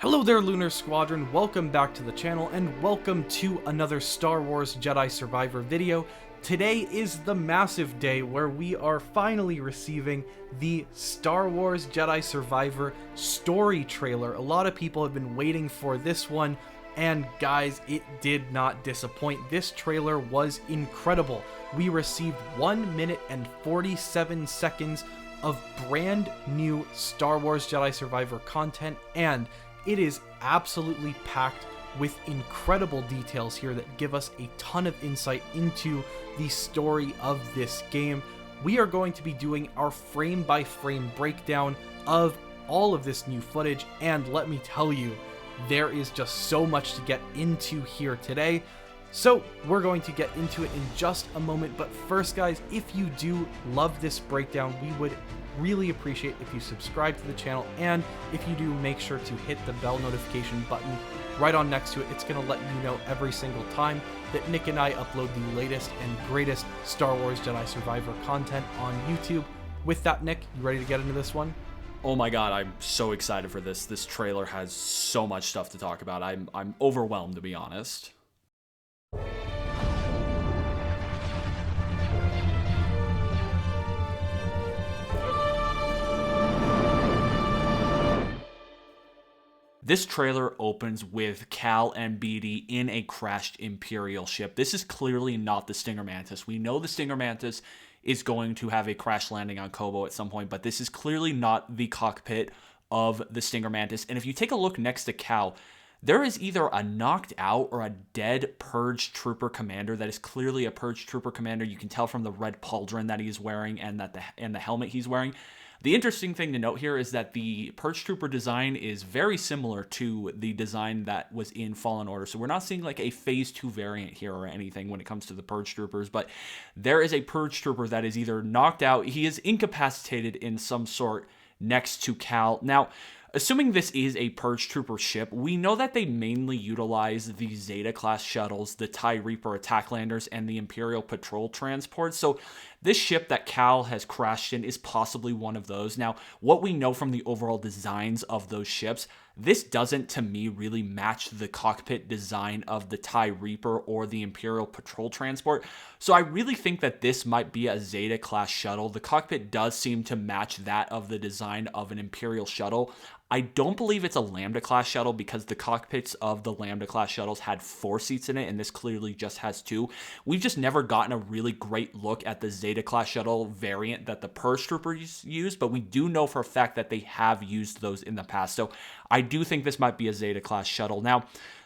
Hello there, Lunar Squadron, welcome back to the channel, and welcome to another Star Wars Jedi Survivor video. Today is the massive day where we are finally receiving the Star Wars Jedi Survivor story trailer. A lot of people have been waiting for this one, and guys, it did not disappoint. This trailer was incredible. We received 1 minute and 47 seconds of brand new Star Wars Jedi Survivor content, and it is absolutely packed with incredible details here that give us a ton of insight into the story of this game. We are going to be doing our frame-by-frame breakdown of all of this new footage, and let me tell you, there is just so much to get into here today. So we're going to get into it in just a moment, but first guys, if you do love this breakdown, we would really appreciate if you subscribe to the channel, and if you do, make sure to hit the bell notification button right on next to it. It's going to let you know every single time that Nick and I upload the latest and greatest Star Wars Jedi Survivor content on YouTube. With that, Nick, you ready to get into this one? Oh my god, I'm so excited for this. This trailer has so much stuff to talk about. I'm overwhelmed, to be honest. This trailer opens with Cal and Bode in a crashed Imperial ship. This is clearly not the Stinger Mantis. We know the Stinger Mantis is going to have a crash landing on Koboh at some point, but this is clearly not the cockpit of the Stinger Mantis. And if you take a look next to Cal, there is either a knocked out or a dead Purge Trooper commander that is clearly a Purge Trooper commander. You can tell from the red pauldron that he's wearing and the helmet he's wearing. The interesting thing to note here is that the Purge Trooper design is very similar to the design that was in Fallen Order. So we're not seeing like a Phase 2 variant here or anything when it comes to the Purge Troopers, but there is a Purge Trooper that is either knocked out, he is incapacitated in some sort next to Cal. Now, assuming this is a Purge Trooper ship, we know that they mainly utilize the Zeta-class shuttles, the TIE Reaper attack landers, and the Imperial patrol transports. So this ship that Cal has crashed in is possibly one of those. Now, what we know from the overall designs of those ships, this doesn't, to me, really match the cockpit design of the TIE Reaper or the Imperial patrol transport. So I really think that this might be a Zeta-class shuttle. The cockpit does seem to match that of the design of an Imperial shuttle. I don't believe it's a Lambda-class shuttle because the cockpits of the Lambda-class shuttles had 4 seats in it, and this clearly just has 2. We've just never gotten a really great look at the Zeta-class shuttle variant that the Purge Troopers use, but we do know for a fact that they have used those in the past. So I do think this might be a Zeta-class shuttle. Now,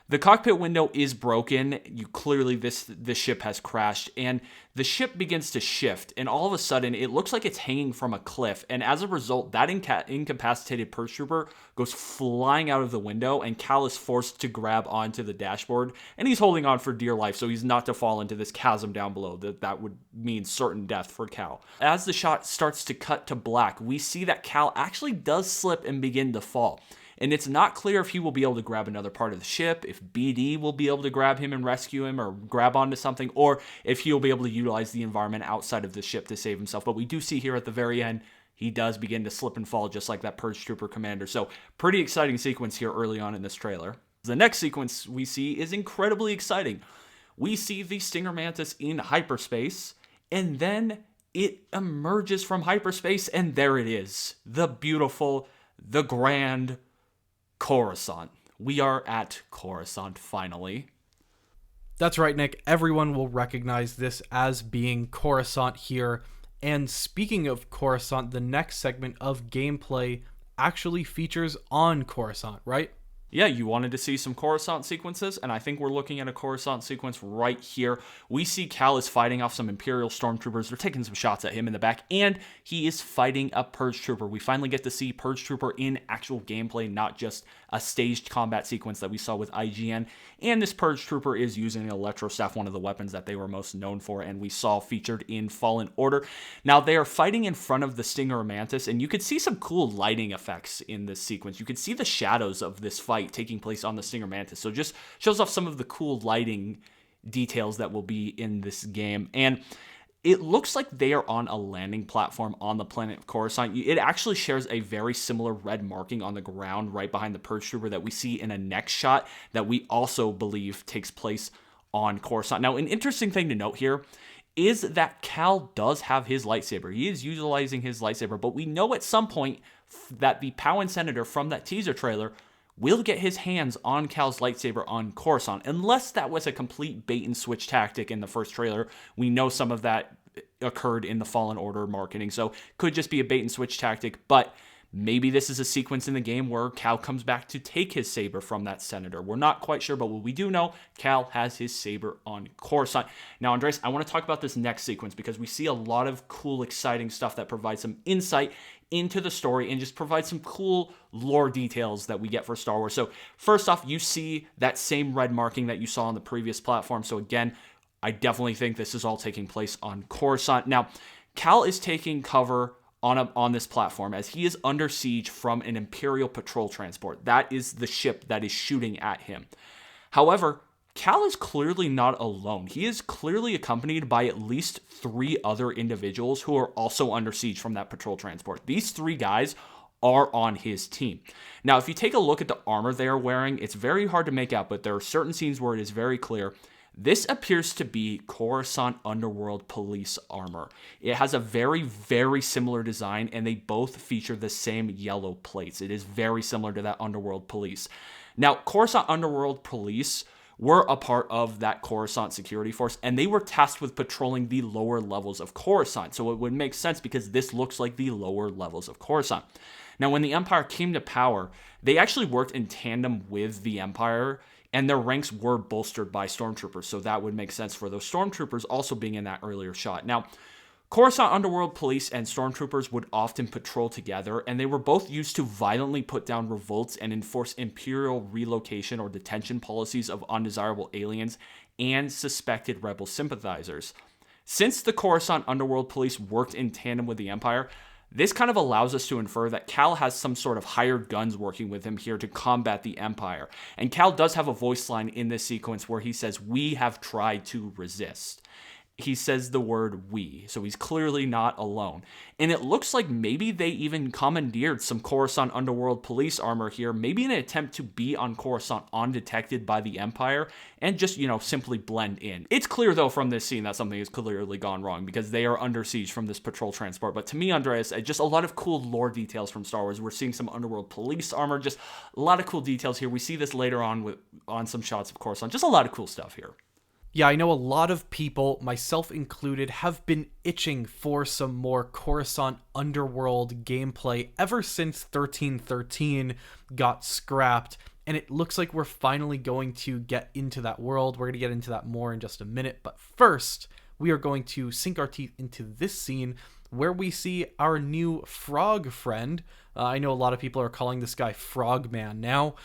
the cockpit window is broken. Clearly this ship has crashed, and the ship begins to shift, and all of a sudden it looks like it's hanging from a cliff, and as a result, that incapacitated Purge Trooper goes flying out of the window, and Cal is forced to grab onto the dashboard, and he's holding on for dear life so he's not to fall into this chasm down below. That would mean certain death for Cal. As the shot starts to cut to black, we see that Cal actually does slip and begin to fall. And it's not clear if he will be able to grab another part of the ship, if Bode will be able to grab him and rescue him or grab onto something, or if he'll be able to utilize the environment outside of the ship to save himself. But we do see here at the very end, he does begin to slip and fall just like that Purge Trooper commander. So pretty exciting sequence here early on in this trailer. The next sequence we see is incredibly exciting. We see the Stinger Mantis in hyperspace, and then it emerges from hyperspace, and there it is. The beautiful, the grand Coruscant. We are at Coruscant finally. That's right, Nick. Everyone will recognize this as being Coruscant here. And speaking of Coruscant, the next segment of gameplay actually features on Coruscant, right? Yeah, you wanted to see some Coruscant sequences, and I think we're looking at a Coruscant sequence right here. We see Cal is fighting off some Imperial Stormtroopers. They're taking some shots at him in the back, and he is fighting a Purge Trooper. We finally get to see Purge Trooper in actual gameplay, not just a staged combat sequence that we saw with IGN. And this Purge Trooper is using an Electro Staff, one of the weapons that they were most known for, and we saw featured in Fallen Order. Now, they are fighting in front of the Stinger Mantis, and you could see some cool lighting effects in this sequence. You could see the shadows of this fight taking place on the Stinger Mantis. So just shows off some of the cool lighting details that will be in this game. And It looks like they are on a landing platform on the planet of Coruscant. It actually shares a very similar red marking on the ground right behind the Purge Trooper that we see in a next shot that we also believe takes place on Coruscant. Now, an interesting thing to note here is that Cal does have his lightsaber. He is utilizing his lightsaber, but we know at some point that the Powan Senator from that teaser trailer will get his hands on Cal's lightsaber on Coruscant, unless that was a complete bait and switch tactic in the first trailer. We know some of that occurred in the Fallen Order marketing, so could just be a bait and switch tactic, but maybe this is a sequence in the game where Cal comes back to take his saber from that senator. We're not quite sure, but what we do know, Cal has his saber on Coruscant. Now, Andres, I want to talk about this next sequence because we see a lot of cool, exciting stuff that provides some insight into the story and just provides some cool lore details that we get for Star Wars. So first off, you see that same red marking that you saw on the previous platform. So again, I definitely think this is all taking place on Coruscant. Now, Cal is taking cover on this platform as he is under siege from an Imperial patrol transport. That is the ship that is shooting at him. However, Cal is clearly not alone. He is clearly accompanied by at least 3 other individuals who are also under siege from that patrol transport. These 3 guys are on his team. Now, if you take a look at the armor they are wearing, it's very hard to make out, but there are certain scenes where it is very clear. This appears to be Coruscant Underworld Police armor. It has a very, very similar design, and they both feature the same yellow plates. It is very similar to that Underworld Police. Now, Coruscant Underworld Police were a part of that Coruscant security force, and they were tasked with patrolling the lower levels of Coruscant. So it would make sense because this looks like the lower levels of Coruscant. Now, when the Empire came to power, they actually worked in tandem with the Empire, and their ranks were bolstered by Stormtroopers. So that would make sense for those Stormtroopers also being in that earlier shot. Now, Coruscant Underworld Police and Stormtroopers would often patrol together, and they were both used to violently put down revolts and enforce Imperial relocation or detention policies of undesirable aliens and suspected rebel sympathizers. Since the Coruscant Underworld Police worked in tandem with the Empire, this kind of allows us to infer that Cal has some sort of hired guns working with him here to combat the Empire. And Cal does have a voice line in this sequence where he says, "We have tried to resist." He says the word "we," so he's clearly not alone. And it looks like maybe they even commandeered some Coruscant Underworld Police armor here, maybe in an attempt to be on Coruscant undetected by the Empire and just, simply blend in. It's clear, though, from this scene that something has clearly gone wrong because they are under siege from this patrol transport. But to me, Andreas, just a lot of cool lore details from Star Wars. We're seeing some Underworld Police armor, just a lot of cool details here. We see this later on on some shots of Coruscant. Just a lot of cool stuff here. Yeah, I know a lot of people, myself included, have been itching for some more Coruscant Underworld gameplay ever since 1313 got scrapped, and it looks like we're finally going to get into that world. We're going to get into that more in just a minute, but first, we are going to sink our teeth into this scene where we see our new frog friend. I know a lot of people are calling this guy Frogman now.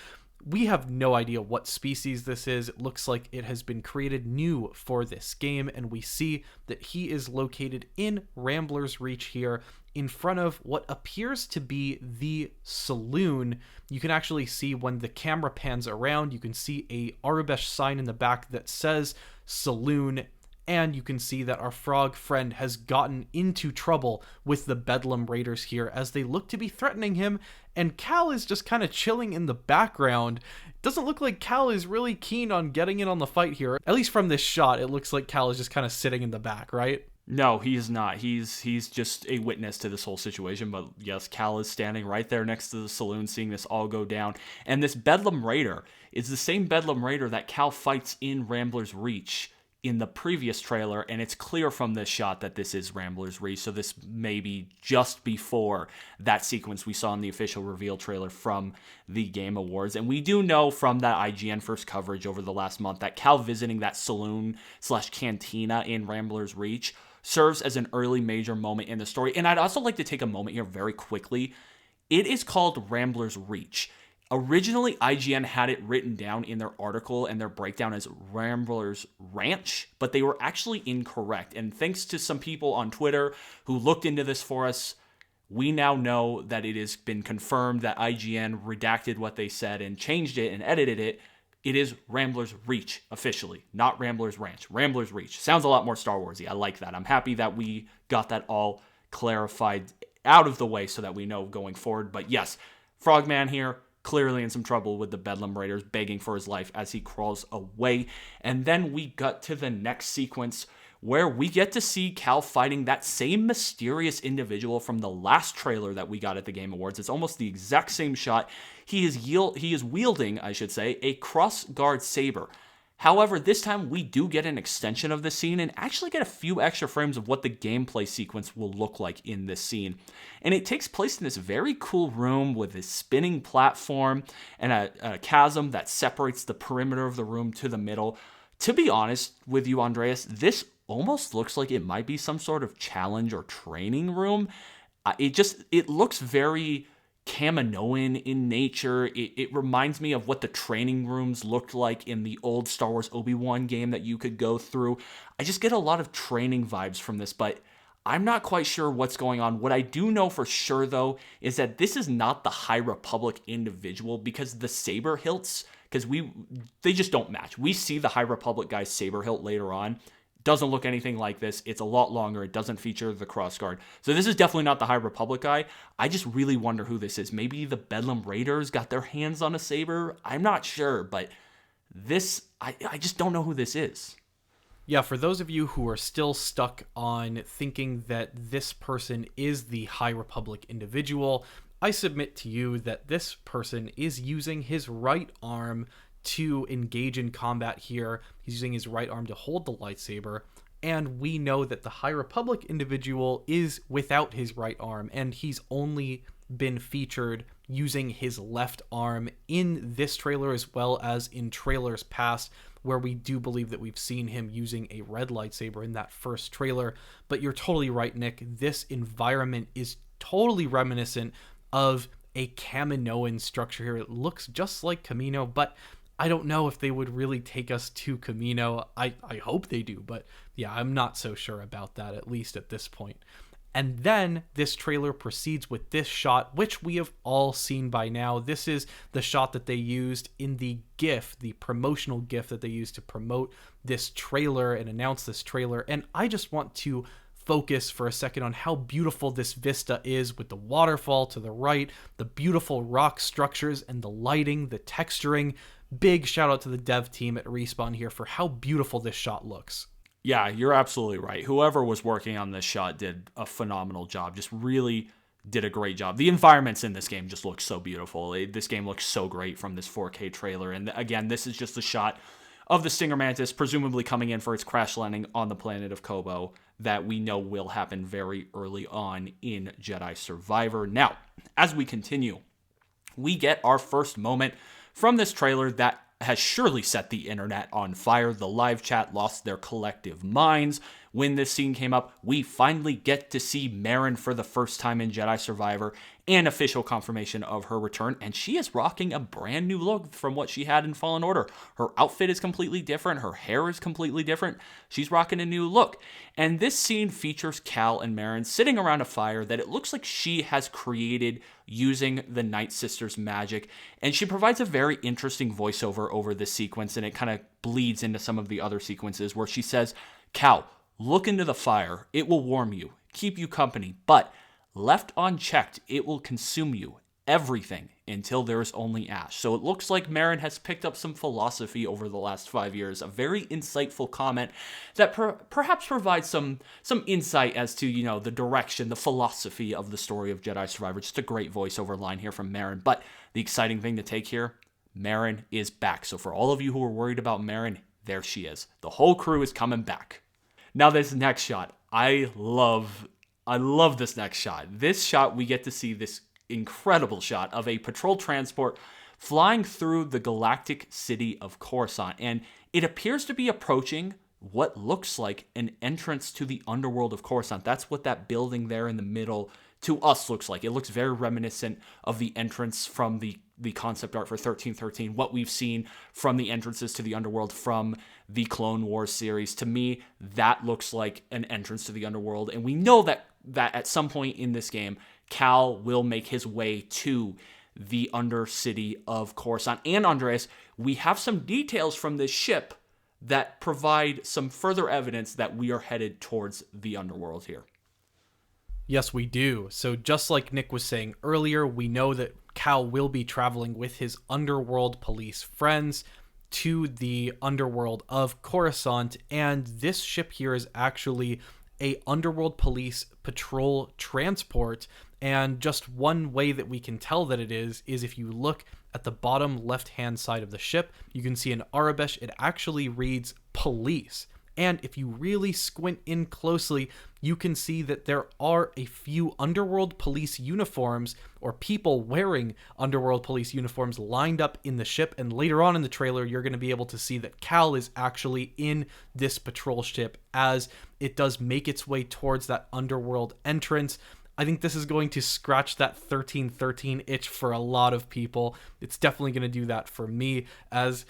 We have no idea what species this is. It looks like it has been created new for this game, and we see that he is located in Rambler's Reach here in front of what appears to be the saloon. You can actually see when the camera pans around, you can see a Aurebesh sign in the back that says saloon, and you can see that our frog friend has gotten into trouble with the Bedlam Raiders here as they look to be threatening him, and Cal is just kind of chilling in the background. It doesn't look like Cal is really keen on getting in on the fight here. At least from this shot, it looks like Cal is just kind of sitting in the back, right? No, he is not. He's just a witness to this whole situation. But yes, Cal is standing right there next to the saloon, seeing this all go down. And this Bedlam Raider is the same Bedlam Raider that Cal fights in Rambler's Reach in the previous trailer, and it's clear from this shot that this is Rambler's Reach, so this may be just before that sequence we saw in the official reveal trailer from the Game Awards. And we do know from that IGN First coverage over the last month that Cal visiting that saloon/cantina in Rambler's Reach serves as an early major moment in the story. And I'd also like to take a moment here very quickly. It is called Rambler's Reach. Originally, IGN had it written down in their article and their breakdown as Rambler's Ranch, but they were actually incorrect. And thanks to some people on Twitter who looked into this for us, we now know that it has been confirmed that IGN redacted what they said and changed it and edited it It is Rambler's Reach, officially, not Rambler's Ranch. Rambler's Reach. Sounds a lot more Star Warsy. I like that. I'm happy that we got that all clarified out of the way so that we know going forward. But yes, Frogman here, clearly in some trouble with the Bedlam Raiders, begging for his life as he crawls away. And then we got to the next sequence where we get to see Cal fighting that same mysterious individual from the last trailer that we got at the Game Awards. It's almost the exact same shot. He is wielding, I should say, a cross-guard saber. However, this time we do get an extension of the scene and actually get a few extra frames of what the gameplay sequence will look like in this scene. And it takes place in this very cool room with this spinning platform and a chasm that separates the perimeter of the room to the middle. To be honest with you, Andreas, this almost looks like it might be some sort of challenge or training room. It looks very Kaminoan in nature. It reminds me of what the training rooms looked like in the old Star Wars Obi-Wan game that you could go through. I just get a lot of training vibes from this, but I'm not quite sure what's going on. What I do know for sure, though, is that this is not the High Republic individual, because the saber hilts, they just don't match. We see the High Republic guy's saber hilt later on. Doesn't look anything like this. It's a lot longer. It doesn't feature the crossguard. So this is definitely not the High Republic guy. I just really wonder who this is. Maybe the Bedlam Raiders got their hands on a saber. I'm not sure, but this, I just don't know who this is. Yeah, for those of you who are still stuck on thinking that this person is the High Republic individual, I submit to you that this person is using his right arm to engage in combat here. He's using his right arm to hold the lightsaber, and we know that the High Republic individual is without his right arm, and he's only been featured using his left arm in this trailer as well as in trailers past, where we do believe that we've seen him using a red lightsaber in that first trailer. But you're totally right, Nick. This environment is totally reminiscent of a Kaminoan structure here. It looks just like Kamino, but I don't know if they would really take us to Kamino. I hope they do, but yeah, I'm not so sure about that, at least at this point. And then this trailer proceeds with this shot, which we have all seen by now. This is the shot that they used in the GIF, the promotional GIF that they used to promote this trailer and announce this trailer. And I just want to focus for a second on how beautiful this vista is, with the waterfall to the right, the beautiful rock structures and the lighting, the texturing. Big shout out to the dev team at Respawn here for how beautiful this shot looks. Yeah, you're absolutely right. Whoever was working on this shot did a phenomenal job. Just really did a great job. The environments in this game just look so beautiful. This game looks so great from this 4K trailer. And again, this is just a shot of the Stinger Mantis, presumably coming in for its crash landing on the planet of Koboh, that we know will happen very early on in Jedi Survivor. Now, as we continue, we get our first moment from this trailer that has surely set the internet on fire. The live chat lost their collective minds when this scene came up. We finally get to see Merrin for the first time in Jedi Survivor, and official confirmation of her return, and she is rocking a brand new look from what she had in Fallen Order. Her outfit is completely different, her hair is completely different, she's rocking a new look. And this scene features Cal and Merrin sitting around a fire that it looks like she has created using the Night Sisters magic, and she provides a very interesting voiceover over this sequence, and it kind of bleeds into some of the other sequences where she says, "Cal, look into the fire, it will warm you, keep you company, but left unchecked, it will consume you, everything, until there is only ash." So it looks like Merrin has picked up some philosophy over the last 5 years. A very insightful comment that perhaps provides some insight as to, the direction, the philosophy of the story of Jedi Survivor. Just a great voiceover line here from Merrin. But the exciting thing to take here, Merrin is back. So for all of you who are worried about Merrin, there she is. The whole crew is coming back. Now this next shot, I love this next shot. This shot, we get to see this incredible shot of a patrol transport flying through the galactic city of Coruscant, and it appears to be approaching what looks like an entrance to the underworld of Coruscant. That's what that building there in the middle to us looks like. It looks very reminiscent of the entrance from the concept art for 1313, what we've seen from the entrances to the underworld from the Clone Wars series. To me, that looks like an entrance to the underworld, and we know that at some point in this game, Cal will make his way to the undercity of Coruscant. And Andreas, we have some details from this ship that provide some further evidence that we are headed towards the underworld here. Yes, we do. So just like Nick was saying earlier, we know that Cal will be traveling with his Underworld Police friends to the underworld of Coruscant, and this ship here is actually a Underworld Police patrol transport. And just one way that we can tell that it is if you look at the bottom left-hand side of the ship, you can see in Arabic, it actually reads police. And if you really squint in closely, you can see that there are a few Underworld Police uniforms, or people wearing Underworld Police uniforms, lined up in the ship. And later on in the trailer, you're going to be able to see that Cal is actually in this patrol ship as it does make its way towards that underworld entrance. I think this is going to scratch that 1313 itch for a lot of people. It's definitely going to do that for me, as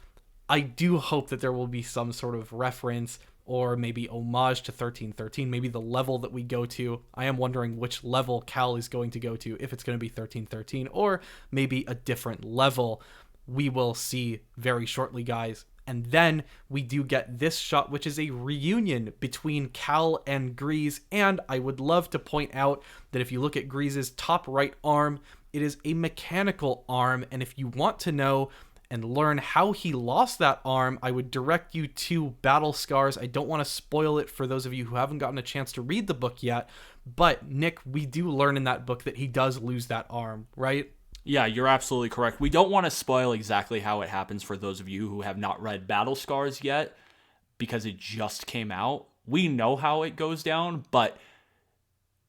I do hope that there will be some sort of reference or maybe homage to 1313, maybe the level that we go to. I am wondering which level Cal is going to go to, if it's going to be 1313 or maybe a different level. We will see very shortly, guys. And then we do get this shot, which is a reunion between Cal and Greez. And I would love to point out that if you look at Greez's top right arm, it is a mechanical arm. And if you want to know and learn how he lost that arm, I would direct you to Battle Scars. I don't want to spoil it for those of you who haven't gotten a chance to read the book yet. But Nick, we do learn in that book that he does lose that arm, right? Yeah, you're absolutely correct. We don't want to spoil exactly how it happens for those of you who have not read Battle Scars yet, because it just came out. We know how it goes down, but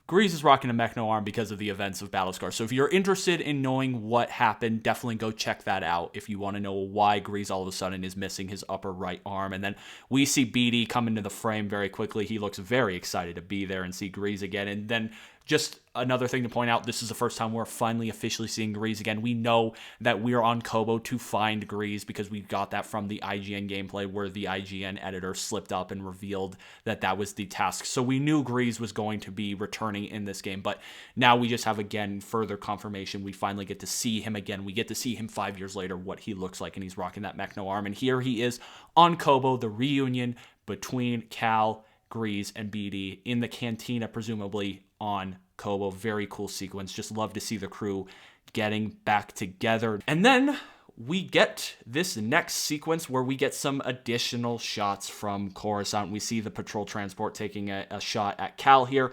Greez is rocking a Mechno arm because of the events of Battle Scars. So if you're interested in knowing what happened, definitely go check that out if you want to know why Greez all of a sudden is missing his upper right arm. And then we see Bede come into the frame very quickly. He looks very excited to be there and see Greez again. And then just another thing to point out, this is the first time we're finally officially seeing Greez again. We know that we are on Koboh to find Greez because we got that from the IGN gameplay where the IGN editor slipped up and revealed that that was the task. So we knew Greez was going to be returning in this game, but now we just have, again, further confirmation. We finally get to see him again. We get to see him 5 years later, what he looks like, and he's rocking that Mechno arm. And here he is on Koboh, the reunion between Cal, Greez, and Bede in the cantina, presumably on Koboh. Very cool sequence. Just love to see the crew getting back together. And then we get this next sequence where we get some additional shots from Coruscant. We see the patrol transport taking a shot at Cal here.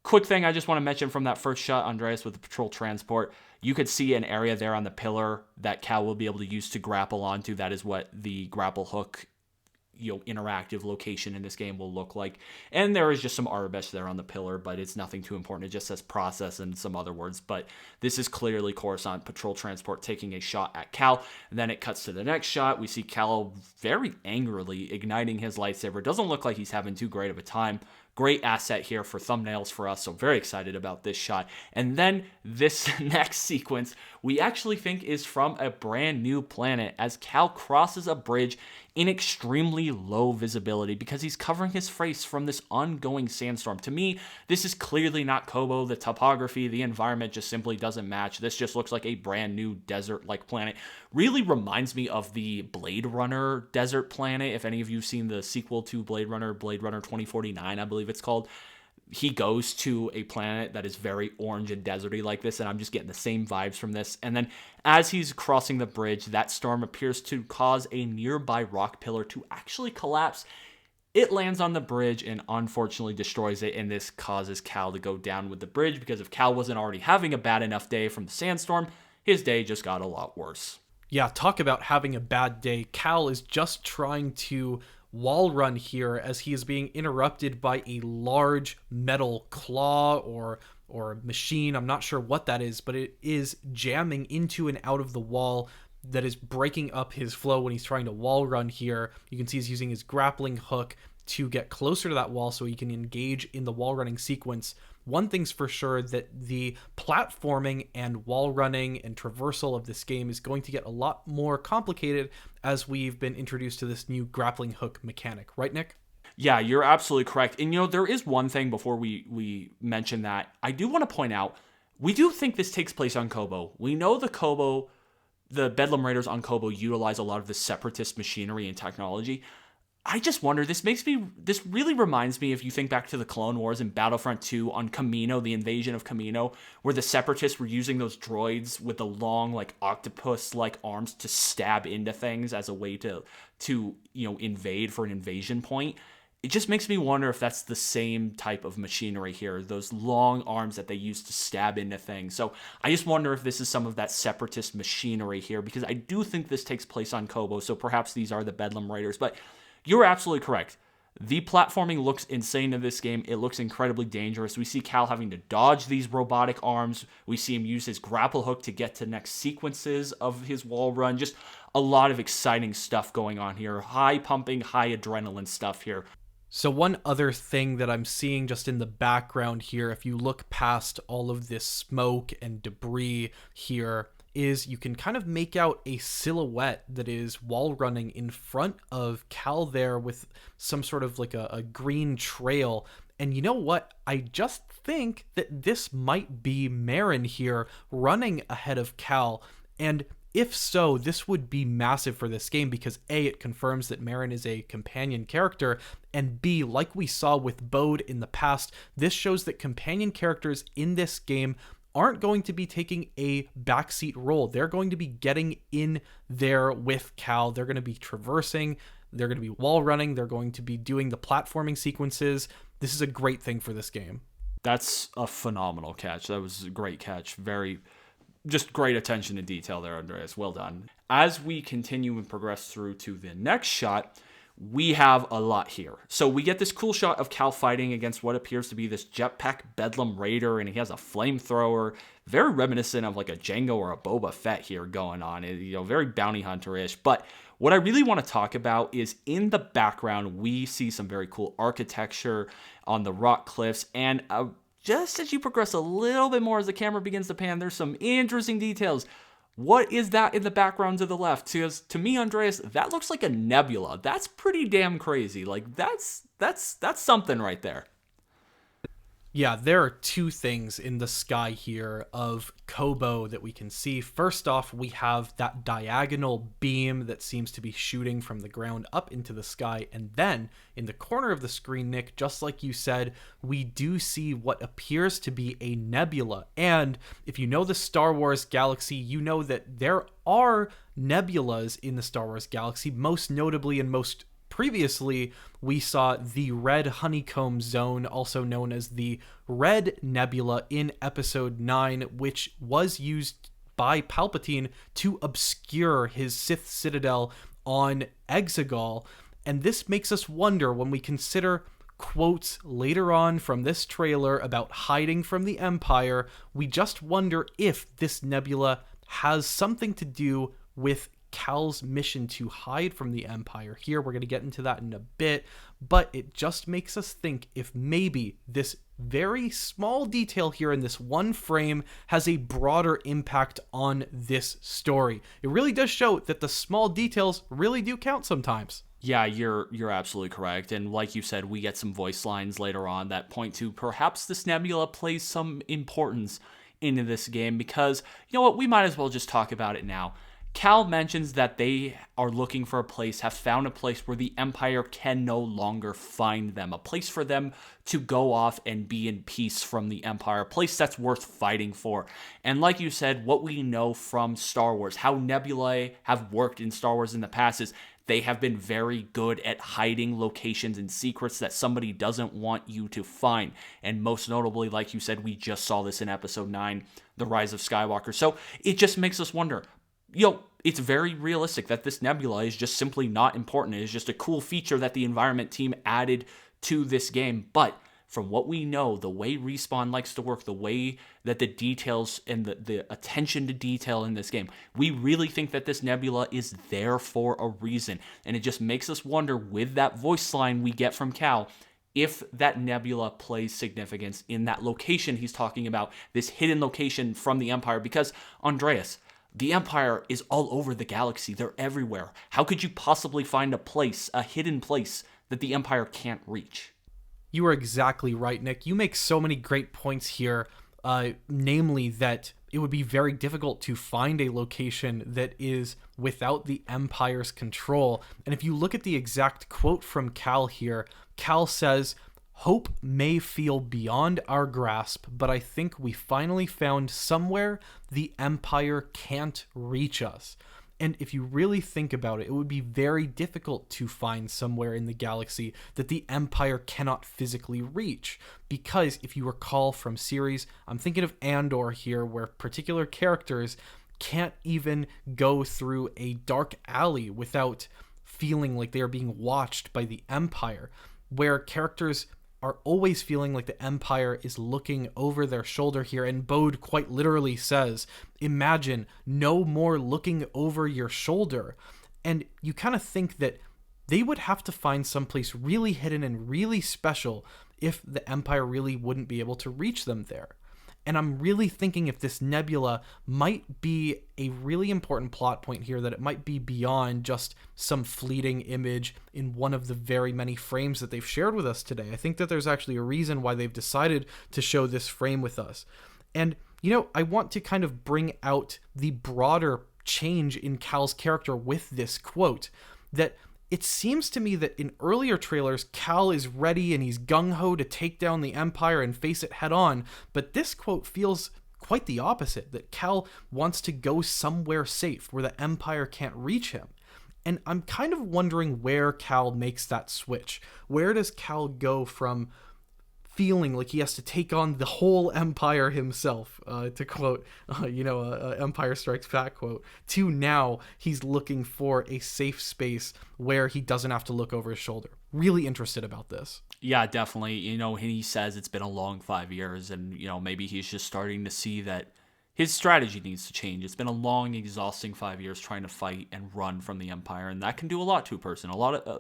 Quick thing I just want to mention from that first shot, Andreas, with the patrol transport, you could see an area there on the pillar that Cal will be able to use to grapple onto. That is what the grapple hook, interactive location in this game will look like. And there is just some Arabic there on the pillar, but it's nothing too important. It just says process and some other words. But this is clearly Coruscant patrol transport taking a shot at Cal. And then it cuts to the next shot. We see Cal very angrily igniting his lightsaber. Doesn't look like he's having too great of a time. Great asset here for thumbnails for us, so very excited about this shot. And then this next sequence, we actually think is from a brand new planet as Cal crosses a bridge in extremely low visibility because he's covering his face from this ongoing sandstorm. To me, this is clearly not Koboh. The topography, the environment just simply doesn't match. This just looks like a brand new desert-like planet. Really reminds me of the Blade Runner desert planet. If any of you have seen the sequel to Blade Runner 2049, I believe it's called. He goes to a planet that is very orange and deserty like this, and I'm just getting the same vibes from this. And then as he's crossing the bridge, that storm appears to cause a nearby rock pillar to actually collapse. It lands on the bridge and unfortunately destroys it, and this causes Cal to go down with the bridge because if Cal wasn't already having a bad enough day from the sandstorm, his day just got a lot worse. Yeah, talk about having a bad day. Cal is just trying to wall run here as he is being interrupted by a large metal claw or machine. I'm not sure what that is, but it is jamming into and out of the wall that is breaking up his flow when he's trying to wall run here. You can see he's using his grappling hook to get closer to that wall so he can engage in the wall running sequence. One thing's for sure, that the platforming and wall running and traversal of this game is going to get a lot more complicated as we've been introduced to this new grappling hook mechanic. Right, Nick? Yeah, you're absolutely correct. And there is one thing before we mention that I do want to point out. We do think this takes place on Koboh. We know the Bedlam Raiders on Koboh utilize a lot of the Separatist machinery and technology. I just wonder, this really reminds me, if you think back to the Clone Wars and Battlefront 2 on Kamino, the invasion of Kamino, where the Separatists were using those droids with the long, like, octopus-like arms to stab into things as a way to invade for an invasion point. It just makes me wonder if that's the same type of machinery here, those long arms that they use to stab into things. So I just wonder if this is some of that Separatist machinery here, because I do think this takes place on Koboh, so perhaps these are the Bedlam Raiders. But you're absolutely correct. The platforming looks insane in this game. It looks incredibly dangerous. We see Cal having to dodge these robotic arms. We see him use his grapple hook to get to next sequences of his wall run. Just a lot of exciting stuff going on here. High pumping, high adrenaline stuff here. So one other thing that I'm seeing just in the background here, if you look past all of this smoke and debris here, is you can kind of make out a silhouette that is wall running in front of Cal there with some sort of like a green trail. And you know what? I just think that this might be Merrin here running ahead of Cal. And if so, this would be massive for this game because A, it confirms that Merrin is a companion character, and B, like we saw with Bode in the past, this shows that companion characters in this game aren't going to be taking a backseat role. They're going to be getting in there with Cal. They're going to be traversing. They're going to be wall running. They're going to be doing the platforming sequences. This is a great thing for this game. That's a phenomenal catch. That was a great catch. Just great attention to detail there, Andreas. Well done. As we continue and progress through to the next shot, we have a lot here. So we get this cool shot of Cal fighting against what appears to be this jetpack Bedlam Raider, and he has a flamethrower, very reminiscent of like a Jango or a Boba Fett here going on, very bounty hunter-ish. But what I really want to talk about is in the background, we see some very cool architecture on the rock cliffs, and just as you progress a little bit more as the camera begins to pan, there's some interesting details. What is that in the background to the left? Because to me, Andreas, that looks like a nebula. That's pretty damn crazy. Like that's something right there. Yeah, there are two things in the sky here of Koboh that we can see. First off, we have that diagonal beam that seems to be shooting from the ground up into the sky. And then in the corner of the screen, Nick, just like you said, we do see what appears to be a nebula. And if you know the Star Wars galaxy, you know that there are nebulas in the Star Wars galaxy. Most notably and most previously, we saw the Red Honeycomb Zone, also known as the Red Nebula, in Episode 9, which was used by Palpatine to obscure his Sith Citadel on Exegol. And this makes us wonder when we consider quotes later on from this trailer about hiding from the Empire. We just wonder if this nebula has something to do with Cal's mission to hide from the Empire. Here, we're going to get into that in a bit, but it just makes us think if maybe this very small detail here in this one frame has a broader impact on this story. It really does show that the small details really do count sometimes. Yeah, you're absolutely correct. And like you said, we get some voice lines later on that point to perhaps this nebula plays some importance into this game because, you know what, we might as well just talk about it now. Cal mentions that they are looking for a place, have found a place where the Empire can no longer find them, a place for them to go off and be in peace from the Empire, a place that's worth fighting for. And like you said, what we know from Star Wars, how nebulae have worked in Star Wars in the past is they have been very good at hiding locations and secrets that somebody doesn't want you to find. And most notably, like you said, we just saw this in Episode 9, The Rise of Skywalker. So it just makes us wonder, it's very realistic that this nebula is just simply not important. It is just a cool feature that the environment team added to this game. But from what we know, the way Respawn likes to work, the way that the details and the attention to detail in this game, we really think that this nebula is there for a reason. And it just makes us wonder, with that voice line we get from Cal, if that nebula plays significance in that location he's talking about, this hidden location from the Empire. Because, Andreas, the Empire is all over the galaxy. They're everywhere. How could you possibly find a hidden place that the Empire can't reach? You are exactly right, Nick. You make so many great points here. namely that it would be very difficult to find a location that is without the Empire's control. And if you look at the exact quote from Cal here, Cal says, "Hope may feel beyond our grasp, but I think we finally found somewhere the Empire can't reach us." And if you really think about it, it would be very difficult to find somewhere in the galaxy that the Empire cannot physically reach. Because if you recall from series, I'm thinking of Andor here, where particular characters can't even go through a dark alley without feeling like they are being watched by the Empire, where characters are always feeling like the Empire is looking over their shoulder here. And Bode quite literally says, imagine no more looking over your shoulder. And you kind of think that they would have to find someplace really hidden and really special if the Empire really wouldn't be able to reach them there. And I'm really thinking if this nebula might be a really important plot point here, that it might be beyond just some fleeting image in one of the very many frames that they've shared with us today. I think that there's actually a reason why they've decided to show this frame with us. And, I want to kind of bring out the broader change in Cal's character with this quote, that it seems to me that in earlier trailers, Cal is ready and he's gung-ho to take down the Empire and face it head on, but this quote feels quite the opposite, that Cal wants to go somewhere safe where the Empire can't reach him. And I'm kind of wondering where Cal makes that switch. Where does Cal go from feeling like he has to take on the whole Empire himself, to quote, Empire Strikes Back quote, to now he's looking for a safe space where he doesn't have to look over his shoulder. Really interested about this. Yeah, definitely. He says it's been a long 5 years, and, maybe he's just starting to see that his strategy needs to change. It's been a long, exhausting 5 years trying to fight and run from the Empire, and that can do a lot to a person.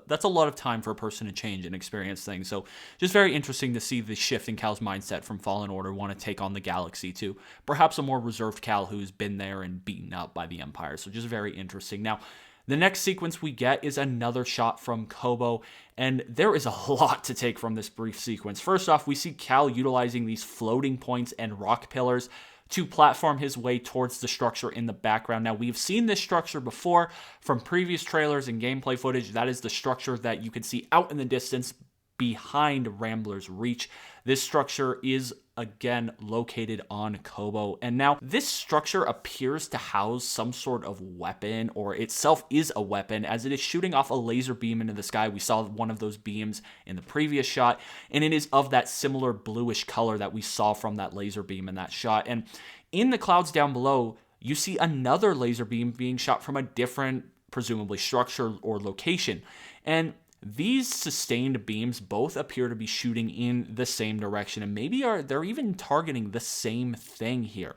That's a lot of time for a person to change and experience things. So just very interesting to see the shift in Cal's mindset from Fallen Order, want to take on the galaxy, to perhaps a more reserved Cal who's been there and beaten up by the Empire. So just very interesting. Now, the next sequence we get is another shot from Koboh, and there is a lot to take from this brief sequence. First off, we see Cal utilizing these floating points and rock pillars to platform his way towards the structure in the background. Now, we've seen this structure before from previous trailers and gameplay footage. That is the structure that you can see out in the distance behind Rambler's Reach. This structure is again located on Koboh, and now this structure appears to house some sort of weapon, or itself is a weapon, as it is shooting off a laser beam into the sky. We saw one of those beams in the previous shot, and it is of that similar bluish color that we saw from that laser beam in that shot. And in the clouds down below, you see another laser beam being shot from a different, presumably, structure or location. And these sustained beams both appear to be shooting in the same direction, and maybe they're even targeting the same thing here.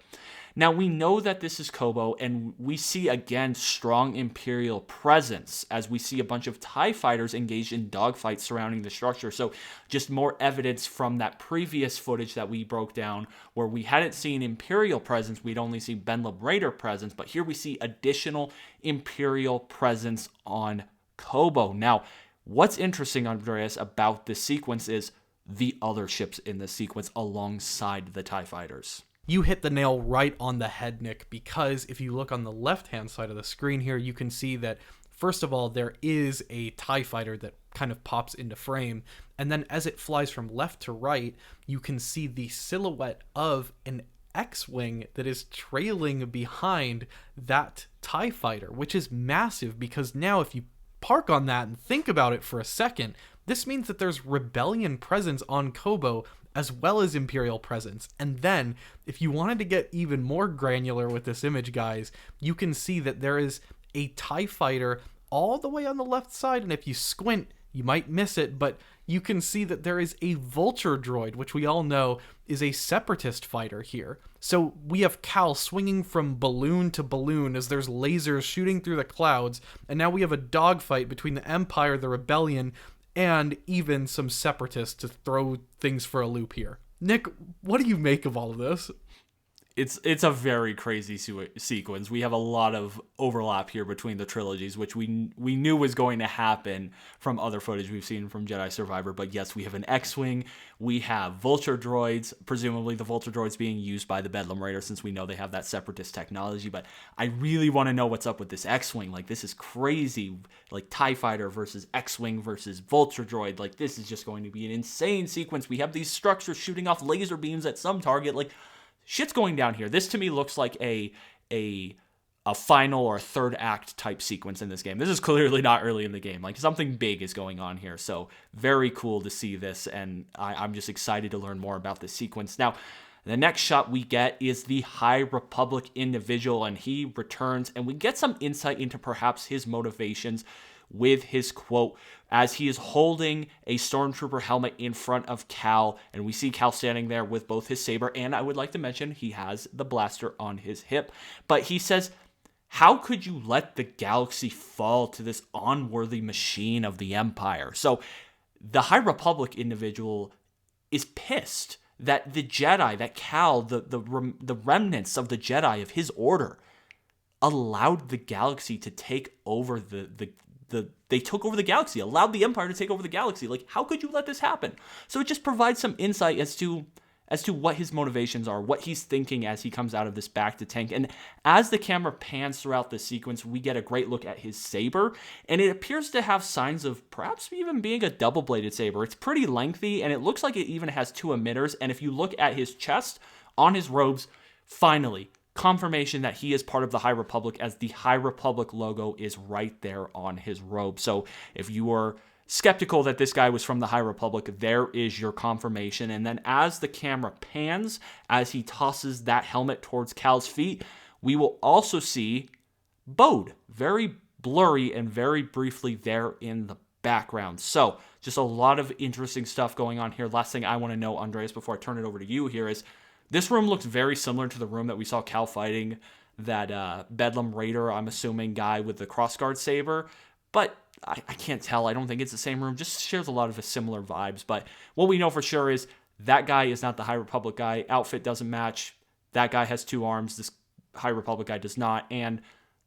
Now, we know that this is Koboh, and we see, again, strong Imperial presence, as we see a bunch of TIE fighters engaged in dogfights surrounding the structure. So just more evidence from that previous footage that we broke down, where we hadn't seen Imperial presence, we'd only seen Benleb Raider presence, but here we see additional Imperial presence on Koboh. Now, what's interesting, Andreas, about this sequence is the other ships in this sequence alongside the TIE fighters. You hit the nail right on the head, Nick, because if you look on the left-hand side of the screen here, you can see that, first of all, there is a TIE fighter that kind of pops into frame, and then as it flies from left to right, you can see the silhouette of an X-Wing that is trailing behind that TIE fighter, which is massive, because now if you park on that and think about it for a second, this means that there's Rebellion presence on Koboh as well as Imperial presence. And then, if you wanted to get even more granular with this image, guys, you can see that there is a TIE fighter all the way on the left side, and if you squint, you might miss it, but you can see that there is a Vulture Droid, which we all know is a Separatist fighter here. So we have Cal swinging from balloon to balloon as there's lasers shooting through the clouds, and now we have a dogfight between the Empire, the Rebellion, and even some Separatists to throw things for a loop here. Nick, what do you make of all of this? It's a very crazy sequence. We have a lot of overlap here between the trilogies, which we knew was going to happen from other footage we've seen from Jedi Survivor. But yes, we have an X-Wing. We have Vulture Droids, presumably the Vulture Droids being used by the Bedlam Raider, since we know they have that Separatist technology. But I really want to know what's up with this X-Wing. Like, this is crazy. Like, TIE Fighter versus X-Wing versus Vulture Droid. Like, this is just going to be an insane sequence. We have these structures shooting off laser beams at some target. Like, shit's going down here. This to me looks like a final or third act type sequence in this game. This is clearly not early in the game. Like, something big is going on here. So very cool to see this, and I'm just excited to learn more about this sequence. Now, the next shot we get is the High Republic individual, and he returns, and we get some insight into perhaps his motivations with his quote as he is holding a Stormtrooper helmet in front of Cal, and we see Cal standing there with both his saber, and I would like to mention he has the blaster on his hip. But he says, "How could you let the galaxy fall to this unworthy machine of the Empire?" So the High Republic individual is pissed that the Jedi, that Cal, the remnants of the Jedi of his order, allowed the galaxy to take over they took over the galaxy, allowed the Empire to take over the galaxy. Like, how could you let this happen? So it just provides some insight as to what his motivations are, what he's thinking as he comes out of this bacta tank. And as the camera pans throughout the sequence, we get a great look at his saber, and it appears to have signs of perhaps even being a double-bladed saber. It's pretty lengthy, and it looks like it even has two emitters. And if you look at his chest, on his robes, finally, confirmation that he is part of the High Republic, as the High Republic logo is right there on his robe. So if you were skeptical that this guy was from the High Republic, there is your confirmation. And then as the camera pans, as he tosses that helmet towards Cal's feet, we will also see Bode, very blurry and very briefly there in the background. So just a lot of interesting stuff going on here. Last thing I want to know, Andreas, before I turn it over to you here, is this room looks very similar to the room that we saw Cal fighting that Bedlam Raider, I'm assuming, guy with the crossguard saber. But I can't tell. I don't think it's the same room. Just shares a lot of similar vibes. But what we know for sure is that guy is not the High Republic guy. Outfit doesn't match. That guy has two arms. This High Republic guy does not. And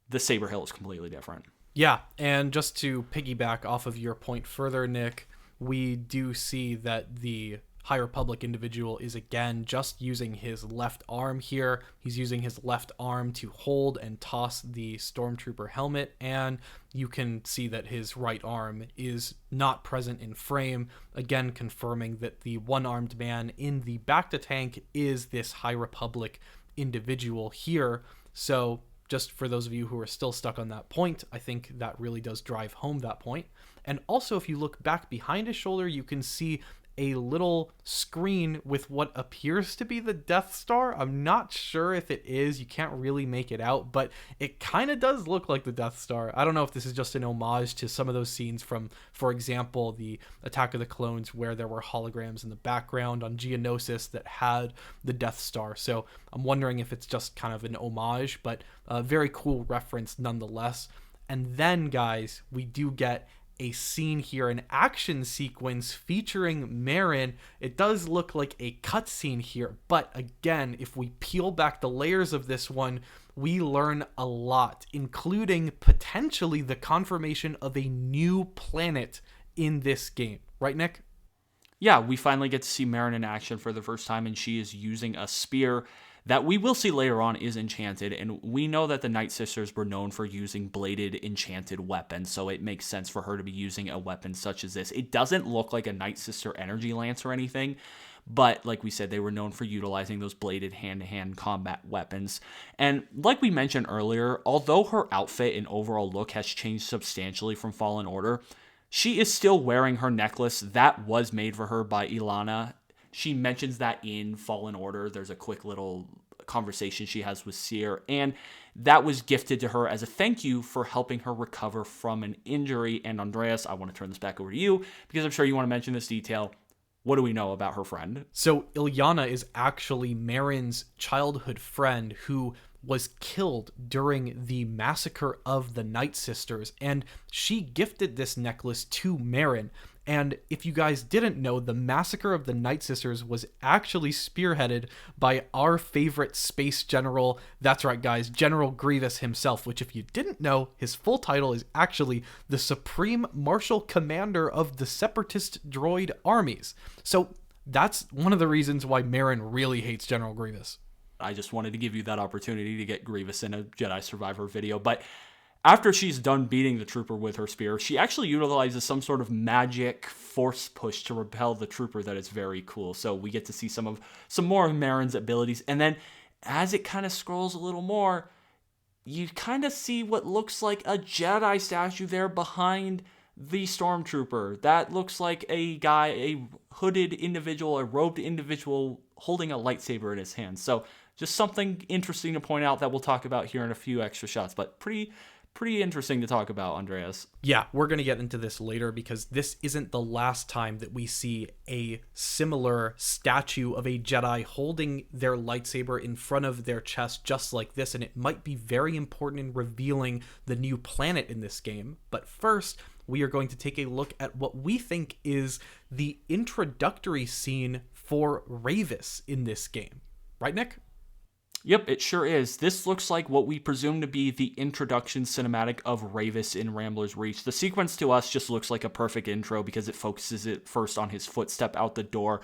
the saber hilt is completely different. Yeah, and just to piggyback off of your point further, Nick, we do see that the High Republic individual is again just using his left arm here. He's using his left arm to hold and toss the Stormtrooper helmet, and you can see that his right arm is not present in frame, again confirming that the one-armed man in the bacta tank is this High Republic individual here. So just for those of you who are still stuck on that point, I think that really does drive home that point. And also, if you look back behind his shoulder, you can see a little screen with what appears to be the Death Star. I'm not sure if it is. You can't really make it out, but it kind of does look like the Death Star. I don't know if this is just an homage to some of those scenes from, for example, the Attack of the Clones, where there were holograms in the background on Geonosis that had the Death Star. So I'm wondering if it's just kind of an homage, but a very cool reference nonetheless. And then, guys, we do get a scene here, an action sequence featuring Merrin. It does look like a cutscene here, but again, if we peel back the layers of this one, we learn a lot, including potentially the confirmation of a new planet in this game. Right, Nick? Yeah, we finally get to see Merrin in action for the first time, and she is using a spear that we will see later on is enchanted, and we know that the Night Sisters were known for using bladed enchanted weapons, so it makes sense for her to be using a weapon such as this. It doesn't look like a Night Sister energy lance or anything, but like we said, they were known for utilizing those bladed hand-to-hand combat weapons. And like we mentioned earlier, although her outfit and overall look has changed substantially from Fallen Order, she is still wearing her necklace that was made for her by Ilana. She mentions that in Fallen Order. There's a quick little conversation she has with Cere, and that was gifted to her as a thank you for helping her recover from an injury. And Andreas, I want to turn this back over to you because I'm sure you want to mention this detail. What do we know about her friend? So Ilyana is actually Merrin's childhood friend who was killed during the massacre of the Night Sisters, and she gifted this necklace to Merrin. And if you guys didn't know, the massacre of the Night Sisters was actually spearheaded by our favorite space general. That's right, guys, General Grievous himself, which if you didn't know, his full title is actually the Supreme Marshal Commander of the Separatist Droid armies. So that's one of the reasons why Merrin really hates General Grievous. I just wanted to give you that opportunity to get Grievous in a Jedi Survivor video, but after she's done beating the trooper with her spear, she actually utilizes some sort of magic force push to repel the trooper that is very cool. So we get to see some more of Merrin's abilities. And then as it kind of scrolls a little more, you kind of see what looks like a Jedi statue there behind the Stormtrooper. That looks like a guy, a hooded individual, a robed individual holding a lightsaber in his hand. So just something interesting to point out that we'll talk about here in a few extra shots, but pretty interesting to talk about, Andreas. Yeah, we're going to get into this later because this isn't the last time that we see a similar statue of a Jedi holding their lightsaber in front of their chest just like this, and it might be very important in revealing the new planet in this game. But first, we are going to take a look at what we think is the introductory scene for Ravis in this game. Right, Nick? Yep, it sure is. This looks like what we presume to be the introduction cinematic of Ravis in Rambler's Reach. The sequence to us just looks like a perfect intro because it focuses it first on his footstep out the door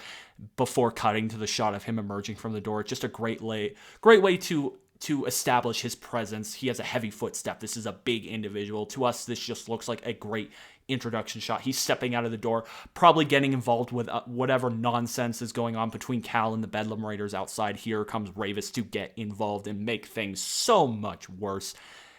before cutting to the shot of him emerging from the door. It's just a great way to establish his presence. He has a heavy footstep. This is a big individual. To us, this just looks like a great introduction shot. He's stepping out of the door, probably getting involved with whatever nonsense is going on between Cal and the Bedlam Raiders outside. Here comes Ravis to get involved and make things so much worse.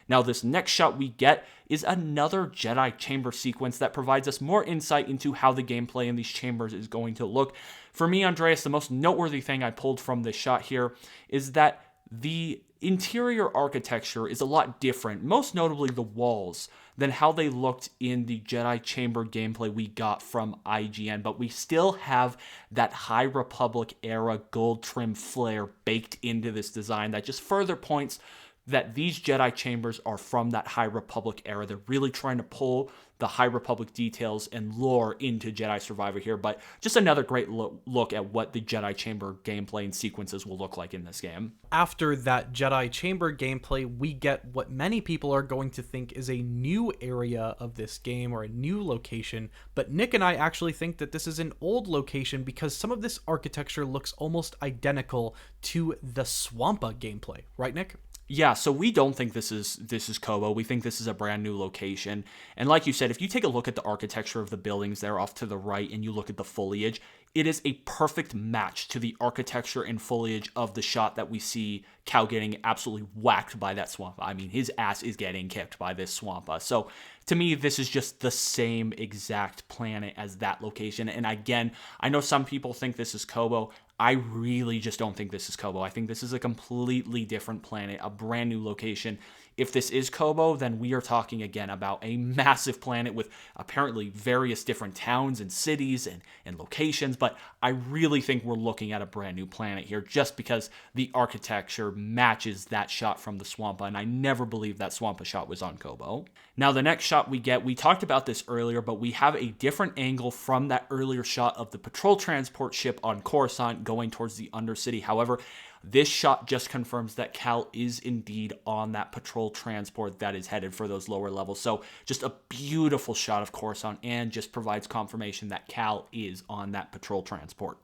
Now, this next shot we get is another Jedi chamber sequence that provides us more insight into how the gameplay in these chambers is going to look. For me, Andreas, the most noteworthy thing I pulled from this shot here is that the interior architecture is a lot different, most notably the walls, than how they looked in the Jedi Chamber gameplay we got from IGN, but we still have that High Republic era gold trim flair baked into this design that just further points that these Jedi Chambers are from that High Republic era. They're really trying to pull the High Republic details and lore into Jedi Survivor here, but just another great look at what the Jedi Chamber gameplay and sequences will look like in this game. After that Jedi Chamber gameplay, we get what many people are going to think is a new area of this game or a new location, but Nick and I actually think that this is an old location because some of this architecture looks almost identical to the Swampa gameplay. Right, Nick? Yeah, so we don't think this is Koboh. We think this is a brand new location. And like you said, if you take a look at the architecture of the buildings there off to the right and you look at the foliage, it is a perfect match to the architecture and foliage of the shot that we see Cal getting absolutely whacked by that Swampa. I mean, his ass is getting kicked by this Swampa. So to me, this is just the same exact planet as that location. And again, I know some people think this is Koboh. I really just don't think this is Koboh. I think this is a completely different planet, a brand new location. If this is Koboh, then we are talking again about a massive planet with apparently various different towns and cities and locations, but I really think we're looking at a brand new planet here just because the architecture matches that shot from the Swampa, and I never believed that Swampa shot was on Koboh. Now, the next shot we get, we talked about this earlier, but we have a different angle from that earlier shot of the patrol transport ship on Coruscant going towards the Undercity. However, this shot just confirms that Cal is indeed on that patrol transport that is headed for those lower levels. So just a beautiful shot of Coruscant and just provides confirmation that Cal is on that patrol transport.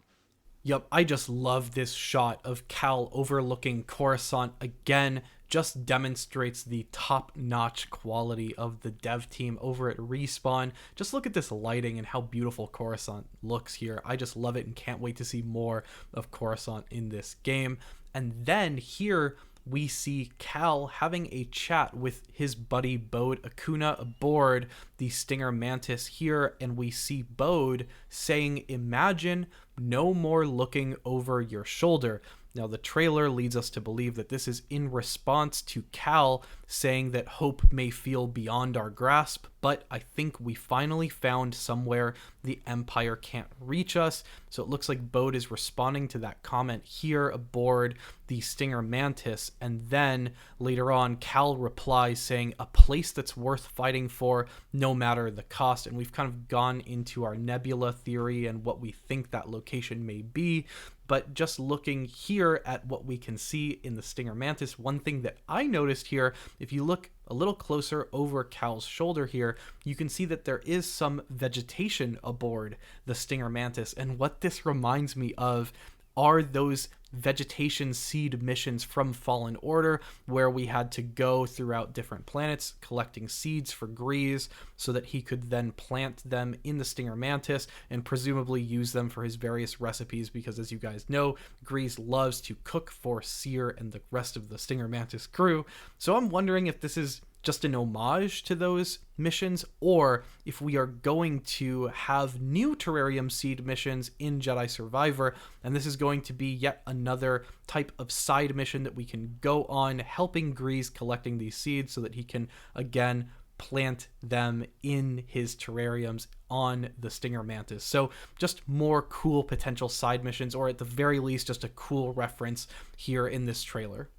Yep, I just love this shot of Cal overlooking Coruscant again. Just demonstrates the top-notch quality of the dev team over at Respawn. Just look at this lighting and how beautiful Coruscant looks here. I just love it and can't wait to see more of Coruscant in this game. And then here we see Cal having a chat with his buddy Bode Akuna aboard the Stinger Mantis here, and we see Bode saying, "Imagine no more looking over your shoulder." Now, the trailer leads us to believe that this is in response to Cal saying that hope may feel beyond our grasp, but I think we finally found somewhere the Empire can't reach us. So it looks like Bode is responding to that comment here aboard the Stinger Mantis, and then later on Cal replies saying a place that's worth fighting for no matter the cost. And we've kind of gone into our Nebula Theory and what we think that location may be. But just looking here at what we can see in the Stinger Mantis, one thing that I noticed here, if you look a little closer over Cal's shoulder here, you can see that there is some vegetation aboard the Stinger Mantis. And what this reminds me of are those vegetation seed missions from Fallen Order, where we had to go throughout different planets collecting seeds for Greez so that he could then plant them in the Stinger Mantis and presumably use them for his various recipes, because as you guys know, Greez loves to cook for Cere and the rest of the Stinger Mantis crew. So I'm wondering if this is just an homage to those missions, or if we are going to have new Terrarium Seed missions in Jedi Survivor, and this is going to be yet another type of side mission that we can go on, helping Greez collecting these seeds so that he can, again, plant them in his terrariums on the Stinger Mantis. So just more cool potential side missions, or at the very least, just a cool reference here in this trailer.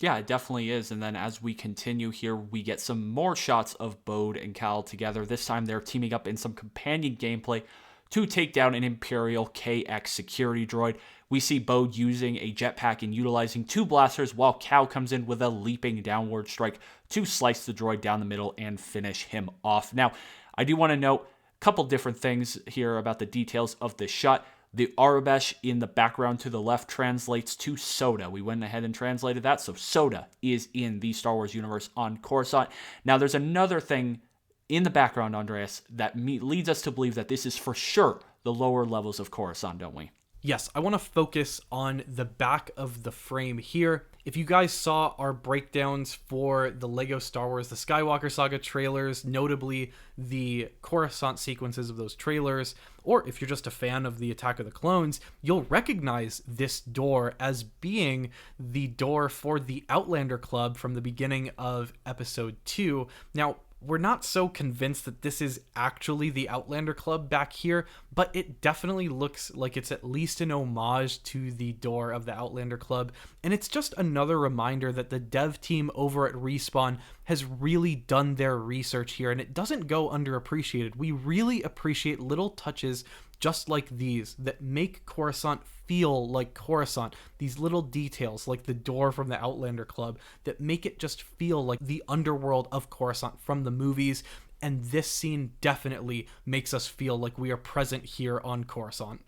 Yeah, it definitely is. And then as we continue here, we get some more shots of Bode and Cal together. This time they're teaming up in some companion gameplay to take down an Imperial KX security droid. We see Bode using a jetpack and utilizing 2 blasters, while Cal comes in with a leaping downward strike to slice the droid down the middle and finish him off. Now, I do want to note a couple different things here about the details of this shot. The Arabesh in the background to the left translates to soda. We went ahead and translated that, so soda is in the Star Wars universe on Coruscant. Now, there's another thing in the background, Andreas, that leads us to believe that this is for sure the lower levels of Coruscant, don't we? Yes, I want to focus on the back of the frame here. If you guys saw our breakdowns for the LEGO Star Wars The Skywalker Saga trailers, notably the Coruscant sequences of those trailers, or if you're just a fan of the Attack of the Clones, you'll recognize this door as being the door for the Outlander Club from the beginning of Episode 2. Now, we're not so convinced that this is actually the Outlander Club back here, but it definitely looks like it's at least an homage to the door of the Outlander Club, and it's just another reminder that the dev team over at Respawn has really done their research here, and it doesn't go underappreciated. We really appreciate little touches just like these that make Coruscant feel like Coruscant. These little details like the door from the Outlander Club that make it just feel like the underworld of Coruscant from the movies. And this scene definitely makes us feel like we are present here on Coruscant.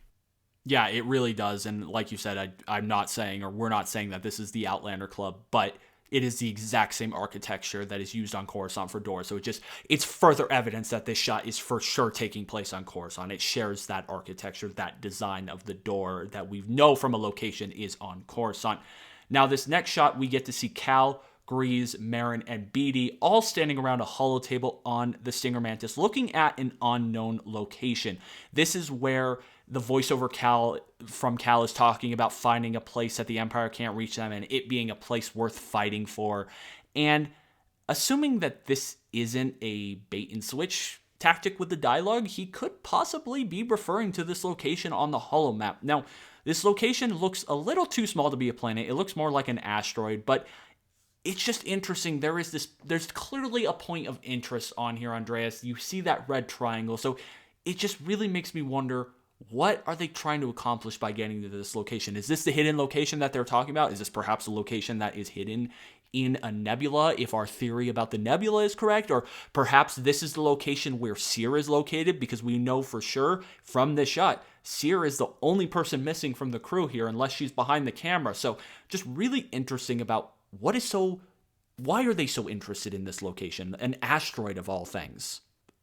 Yeah, it really does. And like you said, I'm not saying, or we're not saying that this is the Outlander Club, but it is the exact same architecture that is used on Coruscant for doors. So it's further evidence that this shot is for sure taking place on Coruscant. It shares that architecture, that design of the door that we know from a location is on Coruscant. Now, this next shot, we get to see Cal, Greez, Merrin, and Bede all standing around a holotable on the Stinger Mantis, looking at an unknown location. This is where the voiceover from Cal is talking about finding a place that the Empire can't reach them and it being a place worth fighting for. And assuming that this isn't a bait and switch tactic with the dialogue, he could possibly be referring to this location on the holomap. Now, this location looks a little too small to be a planet. It looks more like an asteroid, but it's just interesting. There's clearly a point of interest on here, Andreas. You see that red triangle. So it just really makes me wonder, what are they trying to accomplish by getting to this location? Is this the hidden location that they're talking about? Is this perhaps a location that is hidden in a nebula, if our theory about the nebula is correct? Or perhaps this is the location where Cere is located, because we know for sure from this shot, Cere is the only person missing from the crew here, unless she's behind the camera. So just really interesting about why are they so interested in this location? An asteroid of all things.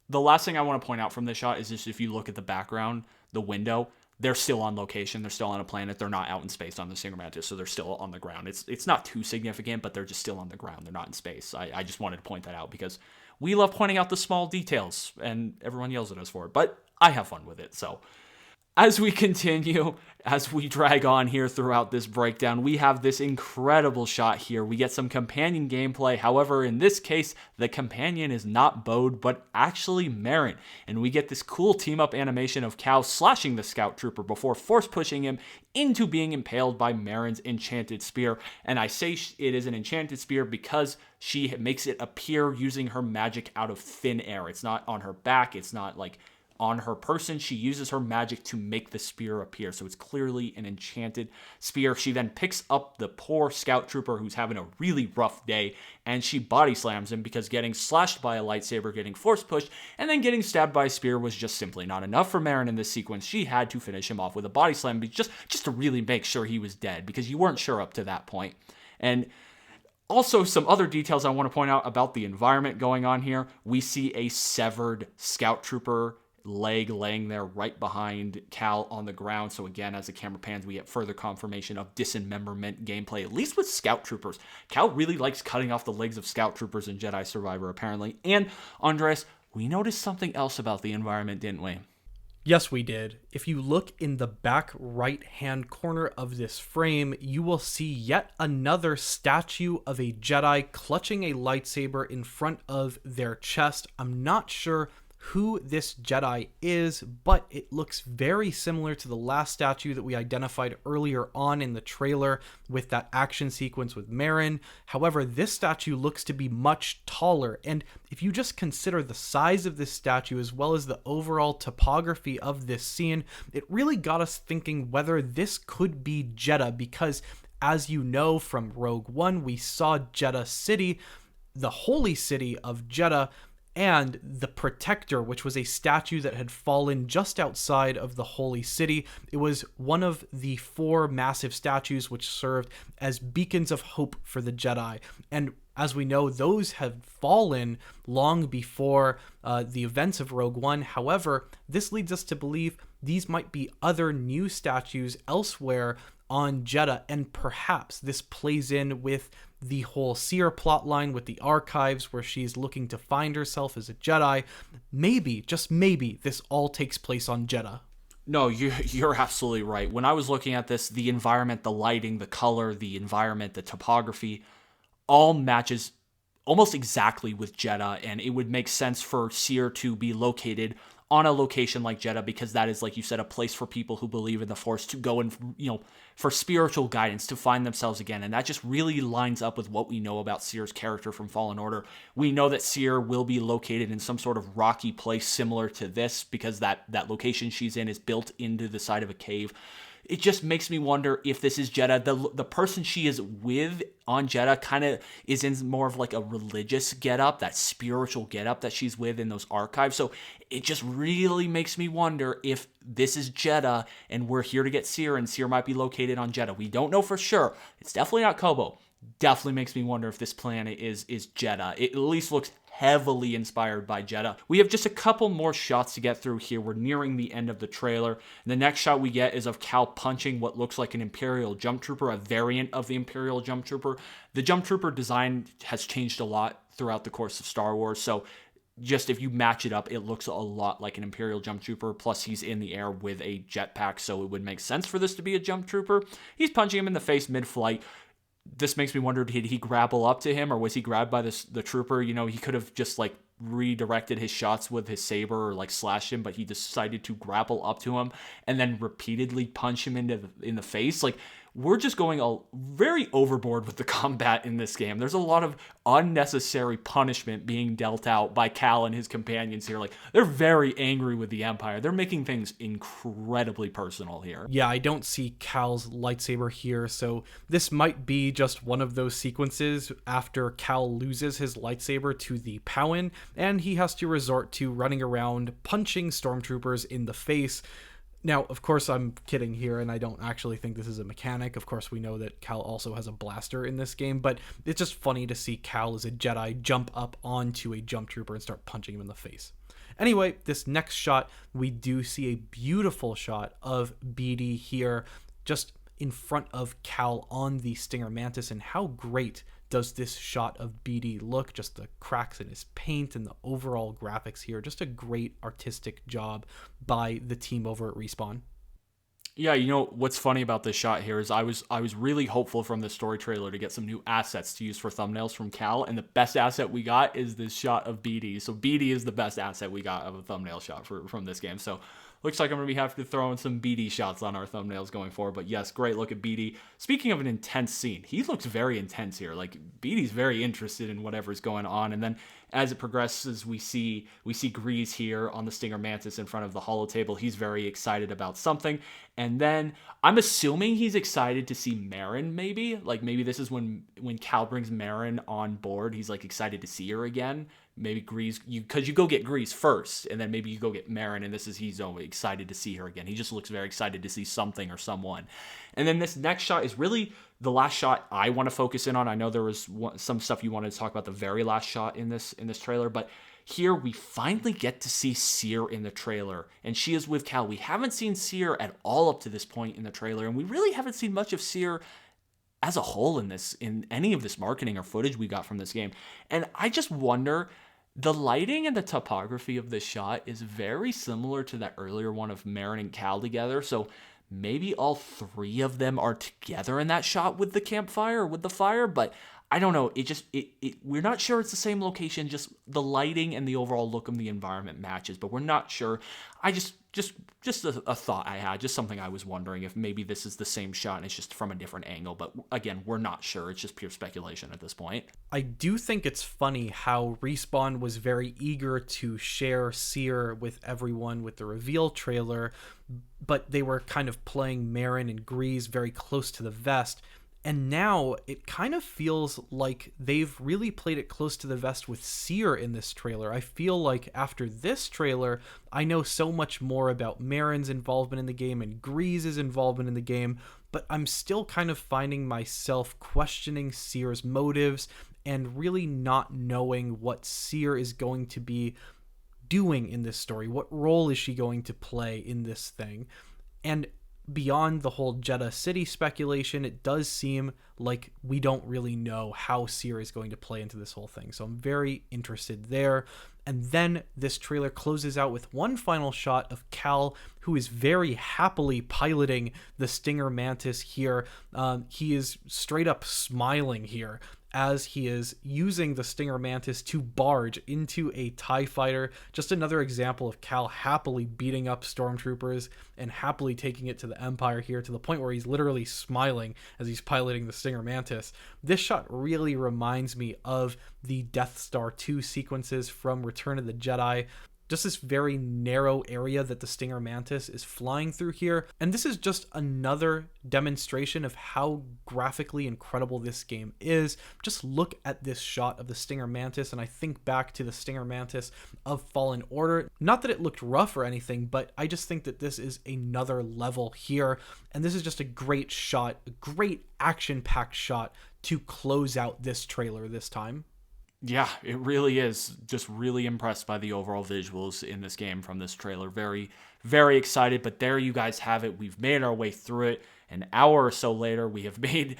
The last thing I want to point out from this shot is just if you look at the background, the window, they're still on location. They're still on a planet. They're not out in space on the Stinger Mantis, so they're still on the ground. It's not too significant, but they're just still on the ground. They're not in space. I just wanted to point that out because we love pointing out the small details, and everyone yells at us for it, but I have fun with it. So as we continue, as we drag on here throughout this breakdown, we have this incredible shot here. We get some companion gameplay. However, in this case, the companion is not Bode, but actually Merrin. And we get this cool team-up animation of Cal slashing the scout trooper before force pushing him into being impaled by Merrin's enchanted spear. And I say it is an enchanted spear because she makes it appear using her magic out of thin air. It's not on her back. It's not like on her person. She uses her magic to make the spear appear. So it's clearly an enchanted spear. She then picks up the poor scout trooper who's having a really rough day, and she body slams him because getting slashed by a lightsaber, getting force pushed, and then getting stabbed by a spear was just simply not enough for Merrin in this sequence. She had to finish him off with a body slam just to really make sure he was dead, because you weren't sure up to that point. And also, some other details I want to point out about the environment going on here. We see a severed scout trooper leg laying there right behind Cal on the ground. So again, as the camera pans, we get further confirmation of dismemberment gameplay, at least with scout troopers. Cal really likes cutting off the legs of scout troopers in Jedi Survivor, apparently. And Andres, we noticed something else about the environment, didn't we? Yes, we did. If you look in the back right-hand corner of this frame, you will see yet another statue of a Jedi clutching a lightsaber in front of their chest. I'm not sure who this Jedi is, but it looks very similar to the last statue that we identified earlier on in the trailer with that action sequence with Merrin. However, this statue looks to be much taller, and if you just consider the size of this statue as well as the overall topography of this scene, it really got us thinking whether this could be Jedha, because as you know from Rogue One, we saw Jedha City, the holy city of Jedha, and the Protector, which was a statue that had fallen just outside of the Holy City. It was one of the 4 massive statues which served as beacons of hope for the Jedi. And as we know, those had fallen long before the events of Rogue One. However, this leads us to believe these might be other new statues elsewhere on Jedha, and perhaps this plays in with the whole Cere plotline with the archives where she's looking to find herself as a Jedi. Maybe, just maybe, this all takes place on Jedha. No, you're absolutely right. When I was looking at this, the environment, the lighting, the color, the environment, the topography, all matches almost exactly with Jedha, and it would make sense for Cere to be located on a location like Jedha, because that is, like you said, a place for people who believe in the Force to go and, for spiritual guidance, to find themselves again. And that just really lines up with what we know about Cere's character from Fallen Order. We know that Cere will be located in some sort of rocky place similar to this, because that location she's in is built into the side of a cave. It just makes me wonder if this is Jedha. The person she is with on Jedha kind of is in more of like a religious getup, that spiritual getup that she's with in those archives. So it just really makes me wonder if this is Jedha and we're here to get Cere, and Cere might be located on Jedha. We don't know for sure. It's definitely not Koboh. Definitely makes me wonder if this planet is Jedha. It at least looks heavily inspired by Jedha. We have just a couple more shots to get through here. We're nearing the end of the trailer. And the next shot we get is of Cal punching what looks like an Imperial Jump Trooper, a variant of the Imperial Jump Trooper. The Jump Trooper design has changed a lot throughout the course of Star Wars, so just if you match it up, it looks a lot like an Imperial Jump Trooper, plus he's in the air with a jetpack, so it would make sense for this to be a Jump Trooper. He's punching him in the face mid-flight. This makes me wonder, did he grapple up to him, or was he grabbed by the trooper? He could have just like redirected his shots with his saber or like slashed him, but he decided to grapple up to him and then repeatedly punch him in the face. Like, we're just going very overboard with the combat in this game. There's a lot of unnecessary punishment being dealt out by Cal and his companions here. Like, they're very angry with the Empire. They're making things incredibly personal here. Yeah, I don't see Cal's lightsaber here, so this might be just one of those sequences after Cal loses his lightsaber to the Powan, and he has to resort to running around punching stormtroopers in the face. Now, of course, I'm kidding here, and I don't actually think this is a mechanic. Of course, we know that Cal also has a blaster in this game, but it's just funny to see Cal as a Jedi jump up onto a jump trooper and start punching him in the face. Anyway, this next shot, we do see a beautiful shot of Bode here, just in front of Cal on the Stinger Mantis, and how great does this shot of Bode look? Just the cracks in his paint and the overall graphics here. Just a great artistic job by the team over at Respawn. Yeah, you know what's funny about this shot here is I was really hopeful from the story trailer to get some new assets to use for thumbnails from Cal, and the best asset we got is this shot of Bede. So Bede is the best asset we got of a thumbnail shot from this game. So looks like I'm going to be having to throw in some Bede shots on our thumbnails going forward. But yes, great look at Bede. Speaking of an intense scene, he looks very intense here. Like, Bede's very interested in whatever's going on. And then as it progresses, we see Greez here on the Stinger Mantis in front of the holo table. He's very excited about something. And then I'm assuming he's excited to see Merrin, maybe. Like, maybe this is when Cal brings Merrin on board. He's, like, excited to see her again. Maybe Greez, because you go get Greez first, and then maybe you go get Merrin, and he's excited to see her again. He just looks very excited to see something or someone. And then this next shot is really the last shot I want to focus in on. I know there was some stuff you wanted to talk about the very last shot in this trailer, but here we finally get to see Cere in the trailer, and she is with Cal. We haven't seen Cere at all up to this point in the trailer, and we really haven't seen much of Cere as a whole in any of this marketing or footage we got from this game. And I just wonder, the lighting and the topography of this shot is very similar to that earlier one of Merrin and Cal together. So maybe all three of them are together in that shot with the campfire or with the fire, but I don't know. We're not sure it's the same location. Just the lighting and the overall look of the environment matches, but we're not sure. I just a thought I had, just something I was wondering if maybe this is the same shot and it's just from a different angle. But again, we're not sure. It's just pure speculation at this point. I do think it's funny how Respawn was very eager to share Cere with everyone with the reveal trailer, but they were kind of playing Merrin and Greez very close to the vest. And now it kind of feels like they've really played it close to the vest with Cere in this trailer. I feel like after this trailer, I know so much more about Merrin's involvement in the game and Greez's involvement in the game, but I'm still kind of finding myself questioning Cere's motives and really not knowing what Cere is going to be doing in this story. What role is she going to play in this thing? And beyond the whole Jedha City speculation, it does seem like we don't really know how Cere is going to play into this whole thing. So I'm very interested there. And then this trailer closes out with one final shot of Cal, who is very happily piloting the Stinger Mantis here. He is straight up smiling here as he is using the Stinger Mantis to barge into a TIE fighter. Just another example of Cal happily beating up Stormtroopers and happily taking it to the Empire here, to the point where he's literally smiling as he's piloting the Stinger Mantis. This shot really reminds me of the Death Star 2 sequences from Return of the Jedi. Just this very narrow area that the Stinger Mantis is flying through here. And this is just another demonstration of how graphically incredible this game is. Just look at this shot of the Stinger Mantis, and I think back to the Stinger Mantis of Fallen Order. Not that it looked rough or anything, but I just think that this is another level here. And this is just a great shot, a great action-packed shot to close out this trailer this time. Yeah, it really is. Just really impressed by the overall visuals in this game from this trailer. Very, very excited. But there you guys have it. We've made our way through it. An hour or so later, we have made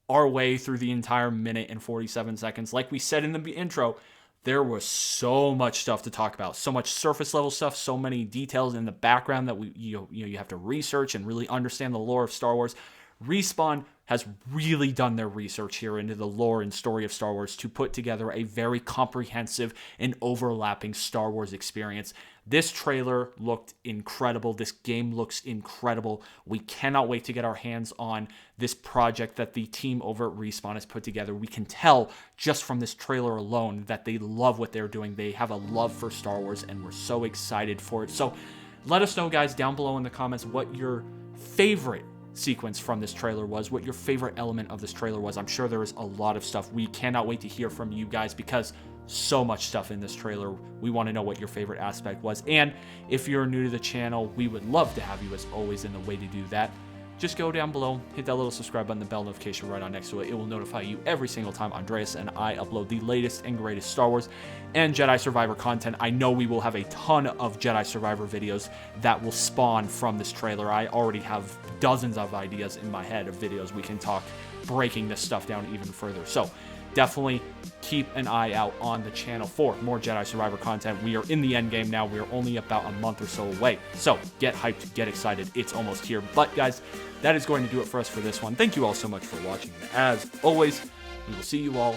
our way through the entire minute and 47 seconds. Like we said in the intro, there was so much stuff to talk about. So much surface level stuff. So many details in the background that you have to research and really understand the lore of Star Wars. Respawn has really done their research here into the lore and story of Star Wars to put together a very comprehensive and overlapping Star Wars experience. This trailer looked incredible. This game looks incredible. We cannot wait to get our hands on this project that the team over at Respawn has put together. We can tell just from this trailer alone that they love what they're doing. They have a love for Star Wars, and we're so excited for it. So let us know, guys, down below in the comments what your favorite sequence from this trailer was, what your favorite element of this trailer was. I'm sure there is a lot of stuff. We cannot wait to hear from you guys because so much stuff in this trailer. We want to know what your favorite aspect was. And if you're new to the channel, we would love to have you as always. In the way to do that, just go down below, hit that little subscribe button, the bell notification right on next to it. It will notify you every single time Andreas and I upload the latest and greatest Star Wars and Jedi Survivor content. I know we will have a ton of Jedi Survivor videos that will spawn from this trailer. I already have dozens of ideas in my head of videos we can talk, breaking this stuff down even further. So definitely keep an eye out on the channel for more Jedi Survivor content. We are in the end game now. We are only about a month or so away. So get hyped, get excited. It's almost here. But guys, that is going to do it for us for this one. Thank you all so much for watching. And as always, we will see you all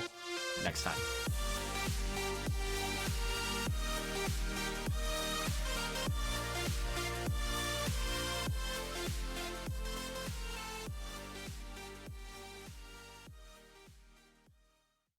next time.